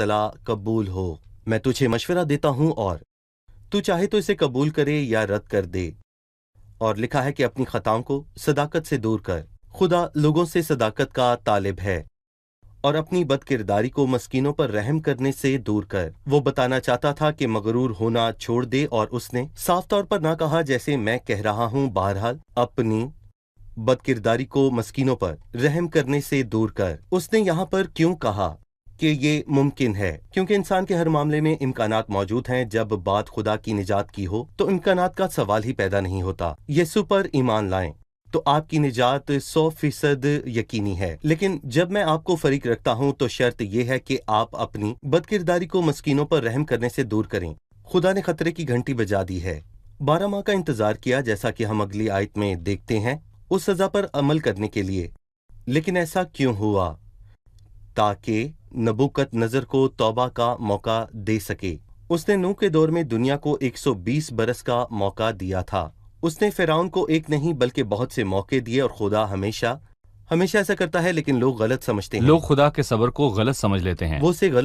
صلاح قبول ہو۔ میں تجھے مشورہ دیتا ہوں اور تو چاہے تو اسے قبول کرے یا رد کر دے۔ اور لکھا ہے کہ اپنی خطاؤں کو صداقت سے دور کر۔ خدا لوگوں سے صداقت کا طالب ہے اور اپنی بد کرداری کو مسکینوں پر رحم کرنے سے دور کر۔ وہ بتانا چاہتا تھا کہ مغرور ہونا چھوڑ دے اور اس نے صاف طور پر نہ کہا جیسے میں کہہ رہا ہوں، بہرحال اپنی بد کرداری کو مسکینوں پر رحم کرنے سے دور کر۔ اس نے یہاں پر کیوں کہا کہ یہ ممکن ہے؟ کیونکہ انسان کے ہر معاملے میں امکانات موجود ہیں۔ جب بات خدا کی نجات کی ہو تو امکانات کا سوال ہی پیدا نہیں ہوتا۔ یسوع پر ایمان لائیں تو آپ کی نجات 100% یقینی ہے۔ لیکن جب میں آپ کو فریق رکھتا ہوں تو شرط یہ ہے کہ آپ اپنی بد کرداری کو مسکینوں پر رحم کرنے سے دور کریں۔ خدا نے خطرے کی گھنٹی بجا دی ہے۔ 12 ماہ کا انتظار کیا، جیسا کہ ہم اگلی آیت میں دیکھتے ہیں، اس سزا پر عمل کرنے کے لیے۔ لیکن ایسا کیوں ہوا؟ تاکہ نبوکت نظر کو توبہ کا موقع دے سکے۔ اس نے نوح کے دور میں دنیا کو 120 برس کا موقع دیا تھا۔ اس نے فرعون کو ایک نہیں بلکہ بہت سے موقع دیے، اور خدا ہمیشہ ایسا کرتا ہے، لیکن لوگ غلط سمجھتے ہیں۔ لوگ خدا کے صبر کو غلط سمجھ لیتے ہیں۔ وہ اسے غلط